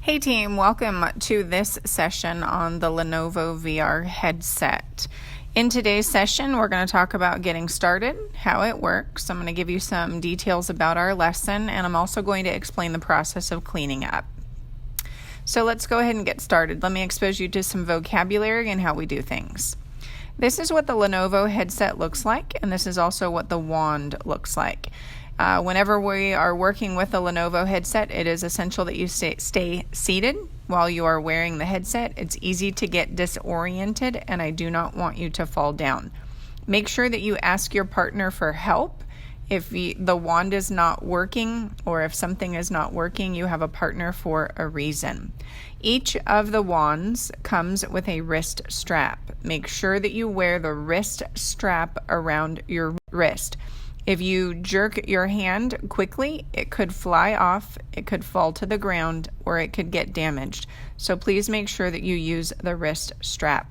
Hey team, welcome to this session on the Lenovo VR headset. In today's session, we're going to talk about getting started, how it works. I'm going to give you some details about our lesson, and I'm also going to explain the process of cleaning up. So let's go ahead and get started. Let me expose you to some vocabulary and how we do things. This is what the Lenovo headset looks like, and this is also what the wand looks like. Whenever we are working with a Lenovo headset, it is essential that you stay seated while you are wearing the headset. It's easy to get disoriented, and I do not want you to fall down. Make sure that you ask your partner for help. If the wand is not working, or if something is not working, you have a partner for a reason. Each of the wands comes with a wrist strap. Make sure that you wear the wrist strap around your wrist. If you jerk your hand quickly, it could fly off, it could fall to the ground, or it could get damaged. So please make sure that you use the wrist strap.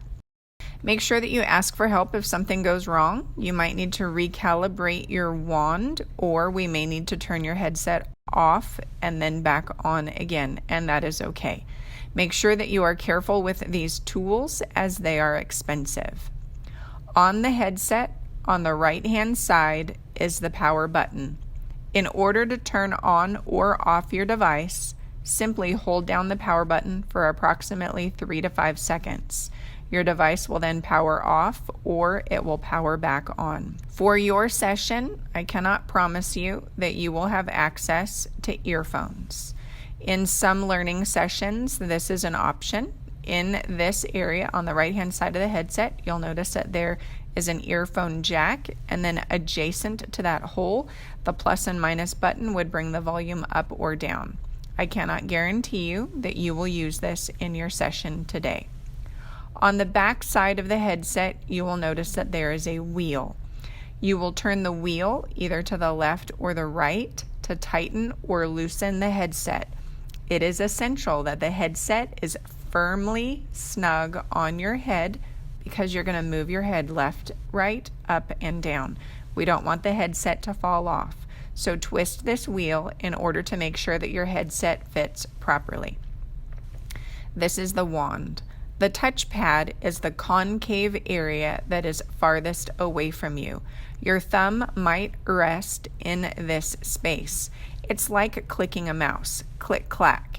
Make sure that you ask for help if something goes wrong. You might need to recalibrate your wand, or we may need to turn your headset off and then back on again, and that is okay. Make sure that you are careful with these tools as they are expensive. On the headset, on the right-hand side, is the power button. In order to turn on or off your device, simply hold down the power button for approximately 3 to 5 seconds. Your device will then power off or it will power back on. For your session, I cannot promise you that you will have access to earphones. In some learning sessions, this is an option. In this area on the right-hand side of the headset, you'll notice that there is an earphone jack, and then adjacent to that hole, the plus and minus button would bring the volume up or down. I cannot guarantee you that you will use this in your session today. On the back side of the headset, you will notice that there is a wheel. You will turn the wheel either to the left or the right to tighten or loosen the headset. It is essential that the headset is firmly snug on your head because you're going to move your head left, right, up, and down. We don't want the headset to fall off. So twist this wheel in order to make sure that your headset fits properly. This is the wand. The touchpad is the concave area that is farthest away from you. Your thumb might rest in this space. It's like clicking a mouse. Click, clack.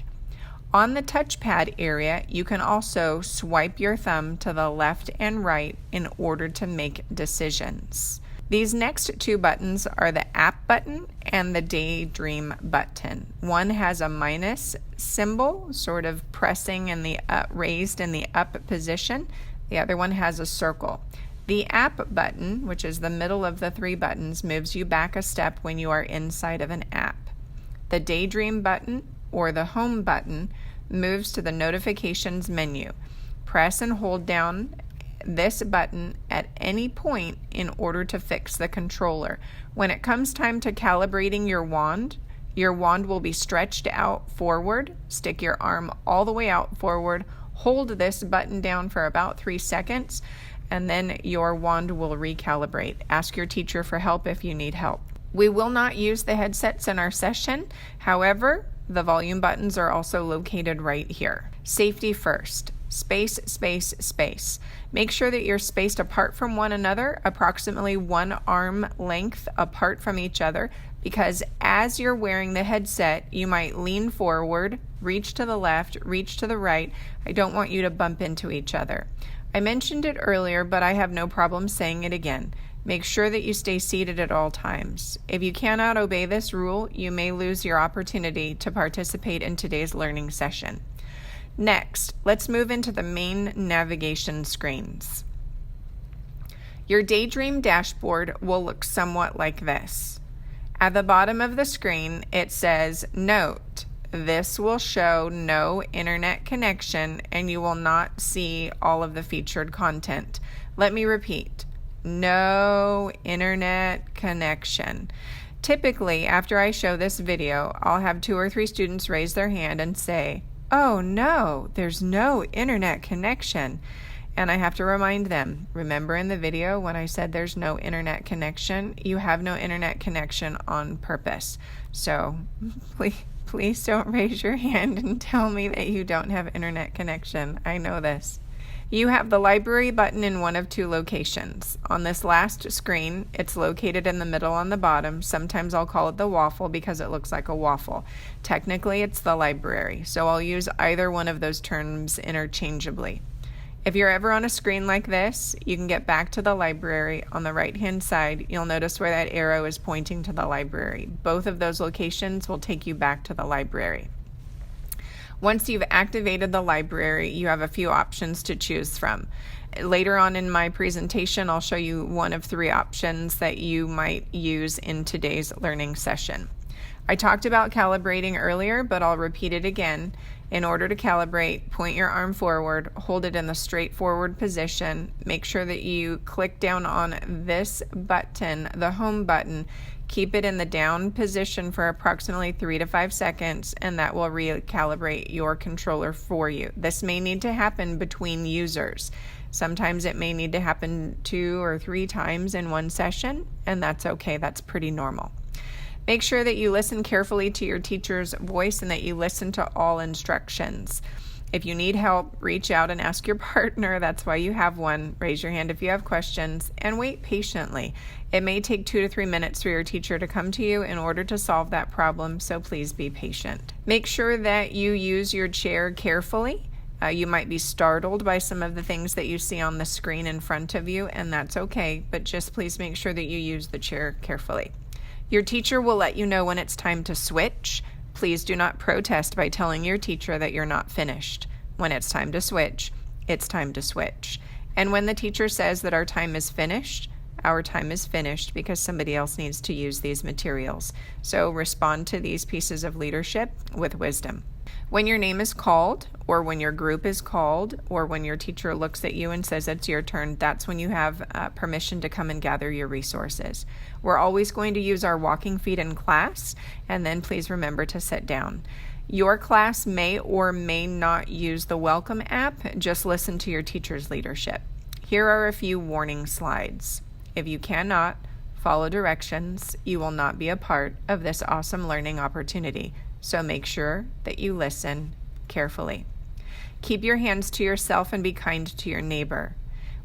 On the touchpad area, you can also swipe your thumb to the left and right in order to make decisions. These next two buttons are the app button and the Daydream button. One has a minus symbol, sort of pressing in the raised in the up position. The other one has a circle. The app button, which is the middle of the three buttons, moves you back a step when you are inside of an app. The Daydream button, or the home button, moves to the notifications menu. Press and hold down this button at any point in order to fix the controller. When it comes time to calibrating your wand will be stretched out forward. Stick your arm all the way out forward. Hold this button down for about 3 seconds, and then your wand will recalibrate. Ask your teacher for help if you need help. We will not use the headsets in our session. However, the volume buttons are also located right here. Safety first. Space, space, space. Make sure that you're spaced apart from one another, approximately 1 arm length apart from each other, because as you're wearing the headset, you might lean forward, reach to the left, reach to the right. I don't want you to bump into each other. I mentioned it earlier, but I have no problem saying it again. Make sure that you stay seated at all times. If you cannot obey this rule, you may lose your opportunity to participate in today's learning session. Next, let's move into the main navigation screens. Your Daydream Dashboard will look somewhat like this. At the bottom of the screen, it says, "Note, this will show no internet connection and you will not see all of the featured content." Let me repeat. No internet connection. Typically, after I show this video, I'll have 2 or 3 students raise their hand and say, "Oh no, there's no internet connection." And I have to remind them, remember in the video when I said there's no internet connection? You have no internet connection on purpose. So please don't raise your hand and tell me that you don't have internet connection. I know this. You have the library button in one of two locations. On this last screen, it's located in the middle on the bottom. Sometimes I'll call it the waffle because it looks like a waffle. Technically, it's the library, so I'll use either one of those terms interchangeably. If you're ever on a screen like this, you can get back to the library. On the right-hand side, you'll notice where that arrow is pointing to the library. Both of those locations will take you back to the library. Once you've activated the library, you have a few options to choose from. Later on in my presentation, I'll show you one of three options that you might use in today's learning session. I talked about calibrating earlier, but I'll repeat it again. In order to calibrate, point your arm forward, hold it in the straight forward position. Make sure that you click down on this button, the home button. Keep it in the down position for approximately 3 to 5 seconds, and that will recalibrate your controller for you. This may need to happen between users. Sometimes it may need to happen 2 or 3 times in one session, and that's okay. That's pretty normal. Make sure that you listen carefully to your teacher's voice and that you listen to all instructions. If you need help, reach out and ask your partner. That's why you have one. Raise your hand if you have questions, and wait patiently. It may take 2 to 3 minutes for your teacher to come to you in order to solve that problem, so please be patient. Make sure that you use your chair carefully. You might be startled by some of the things that you see on the screen in front of you, and that's okay, but just please make sure that you use the chair carefully. Your teacher will let you know when it's time to switch. Please do not protest by telling your teacher that you're not finished. When it's time to switch, it's time to switch. And when the teacher says that our time is finished because somebody else needs to use these materials. So respond to these pieces of leadership with wisdom. When your name is called, or when your group is called, or when your teacher looks at you and says it's your turn, that's when you have permission to come and gather your resources. We're always going to use our walking feet in class, and then please remember to sit down. Your class may or may not use the Welcome app. Just listen to your teacher's leadership. Here are a few warning slides. If you cannot follow directions, you will not be a part of this awesome learning opportunity. So make sure that you listen carefully. Keep your hands to yourself and be kind to your neighbor.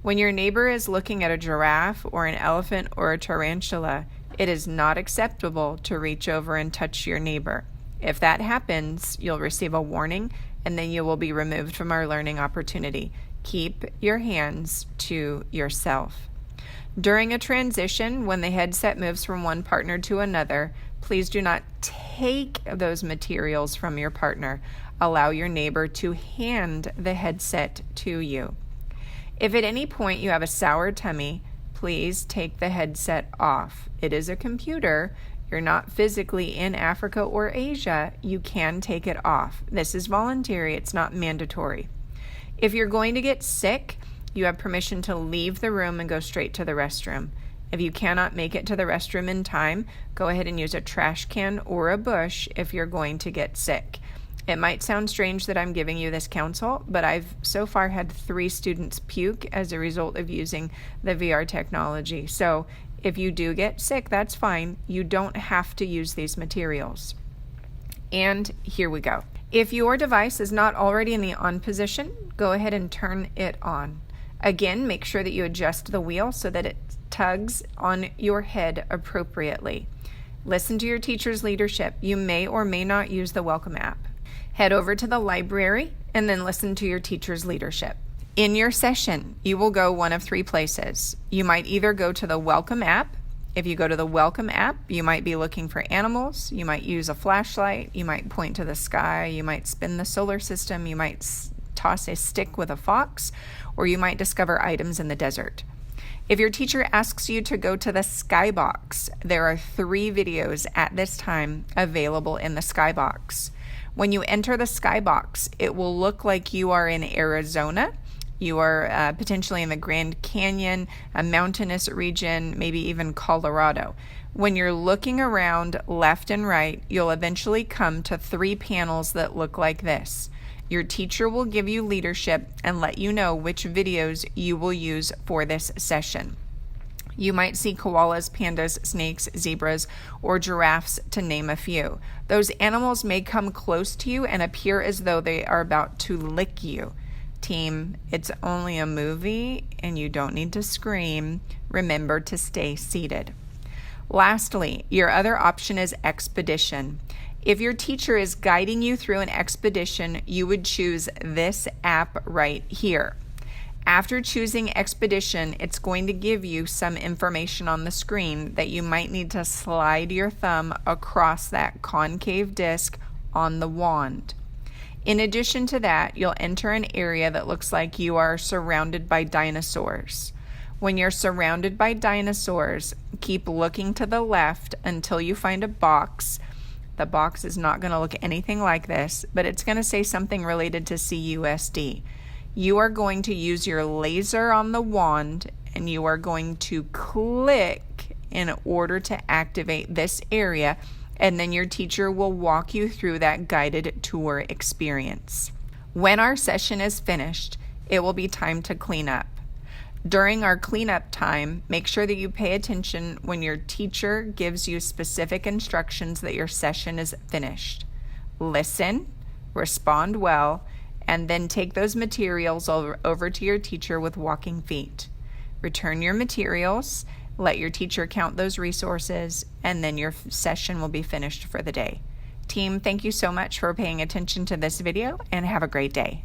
When your neighbor is looking at a giraffe or an elephant or a tarantula, it is not acceptable to reach over and touch your neighbor. If that happens, you'll receive a warning and then you will be removed from our learning opportunity. Keep your hands to yourself. During a transition, when the headset moves from one partner to another, please do not take those materials from your partner. Allow your neighbor to hand the headset to you. If at any point you have a sour tummy, please take the headset off. It is a computer. You're not physically in Africa or Asia. You can take it off. This is voluntary. It's not mandatory. If you're going to get sick, you have permission to leave the room and go straight to the restroom. If you cannot make it to the restroom in time, go ahead and use a trash can or a bush if you're going to get sick. It might sound strange that I'm giving you this counsel, but I've so far had 3 students puke as a result of using the VR technology. So if you do get sick, that's fine. You don't have to use these materials. And here we go. If your device is not already in the on position, go ahead and turn it on. Again, make sure that you adjust the wheel so that it tugs on your head appropriately. Listen to your teacher's leadership. You may or may not use the Welcome app. Head over to the library and then listen to your teacher's leadership. In your session, you will go one of 3 places. You might either go to the Welcome app. If you go to the Welcome app, you might be looking for animals. You might use a flashlight. You might point to the sky. You might spin the solar system. You might toss a stick with a fox, or you might discover items in the desert. If your teacher asks you to go to the Skybox, there are 3 videos at this time available in the Skybox. When you enter the Skybox, it will look like you are in Arizona. You are potentially in the Grand Canyon, a mountainous region, maybe even Colorado. When you're looking around left and right, you'll eventually come to 3 panels that look like this. Your teacher will give you leadership and let you know which videos you will use for this session. You might see koalas, pandas, snakes, zebras, or giraffes, to name a few. Those animals may come close to you and appear as though they are about to lick you. Team, it's only a movie and you don't need to scream. Remember to stay seated. Lastly, your other option is expedition. If your teacher is guiding you through an expedition, you would choose this app right here. After choosing expedition, it's going to give you some information on the screen that you might need to slide your thumb across that concave disc on the wand. In addition to that, you'll enter an area that looks like you are surrounded by dinosaurs. When you're surrounded by dinosaurs, keep looking to the left until you find a box. The box is not going to look anything like this, but it's going to say something related to CUSD. You are going to use your laser on the wand and you are going to click in order to activate this area, and then your teacher will walk you through that guided tour experience. When our session is finished, it will be time to clean up. During our cleanup time, make sure that you pay attention when your teacher gives you specific instructions that your session is finished. Listen, respond well, and then take those materials over to your teacher with walking feet. Return your materials, let your teacher count those resources, and then your session will be finished for the day. Team, thank you so much for paying attention to this video, and have a great day.